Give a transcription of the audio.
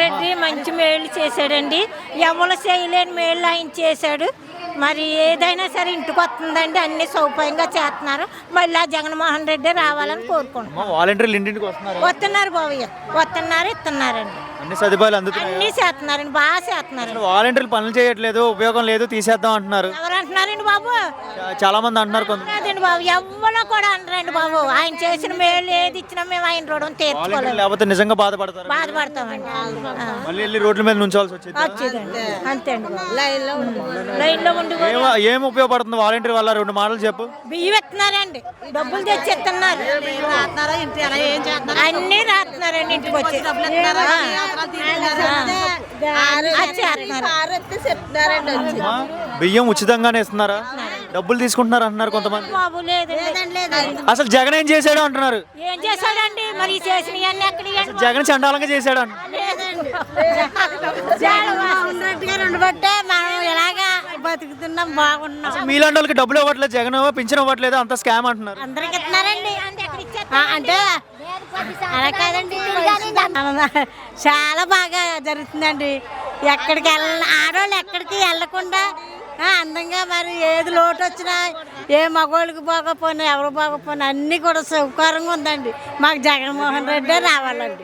రెడ్డి మంచి మేలు చేశాడండి. ఎవరు చేయలేని మేలు ఆయన చేశాడు. మరి ఏదైనా సరే ఇంటికి వస్తుందండి, అన్ని సౌకర్యంగా చేస్తున్నారు. మళ్ళీ జగన్మోహన్ రెడ్డి రావాలని కోరుకుంటున్నాం. వాలంటీర్లు ఇంటింటికి వస్తున్నారు, వస్తున్నారు బాబయ్య, వస్తున్నారు, ఇస్తున్నారండి, అన్ని సదుపాయాలు అందుతున్నాయి. అన్ని చేస్తున్నారండి, బాగా చేస్తున్నారండి. వాలంటీర్లు పనులు చేయట్లేదు, ఉపయోగం లేదు, తీసేద్దాం అంటున్నారు. ఎవరు అంటున్నారండి బాబు? చాలా మంది అంటున్నారు. కొంత కాదండి బాబు, ఎవరో కూడా అనరండి బాబు. ఆయన చేసిన మేలు ఏది ఇచ్చినా మేము ఆయన రుణం తీర్చుకోలేదు. లేకపోతే నిజంగా బాధపడతారు, బాధపడతామండి. మళ్ళీ వెళ్ళి రోడ్ల మీద నుంచోవాల్సి వచ్చింది. వచ్చేదండి అంతే అండి బాబు. లైన్లో ఉండి ఏం ఉపయోగపడుతుంది వాలంటీర్ వల్ల? 2 మాటలు చెప్పు. బియ్యం ఇస్తున్నారండి, డబ్బులు తెచ్చి ఇస్తున్నారు, అన్ని రాస్తున్నారండి ఇంటికి వచ్చి. బియ్యం ఉచితంగానే ఇస్తున్నారా? డబ్బులు తీసుకుంటున్నారు అంటున్నారు కొంతమంది. బాబు లేదండి, అసలు జగన్ ఏం చేశాడు అంటున్నారు. ఏం చేశాడండి మరి? చేసినవన్నీ ఎక్కడ? జగన్ చండాలంగా చేశాడు అంట. ఉండబట్టే మనం ఇలాగా బతుకుతున్నాం, బాగున్నాం. మీలాంటి వాళ్ళకి డబ్బులు ఇవ్వట్లేదు, జగన్ పింఛన్ ఇవ్వట్లేదు, అంత స్కామ్ అంటున్నారు. అందరికి ఇస్తున్నారండి. అంటే అలా కాదండి, చాలా బాగా జరుగుతుందండి. ఎక్కడికి ఆడవాళ్ళు ఎక్కడికి వెళ్ళకుండా అందంగా, మరి ఏది లోటు వచ్చినా, ఏ మగవాళ్ళకి బాగోపోయినా, ఎవరు బాగోపోయినా అన్నీ కూడా సౌకర్యంగా ఉందండి. మాకు జగన్మోహన్ రెడ్డి రావాలండి.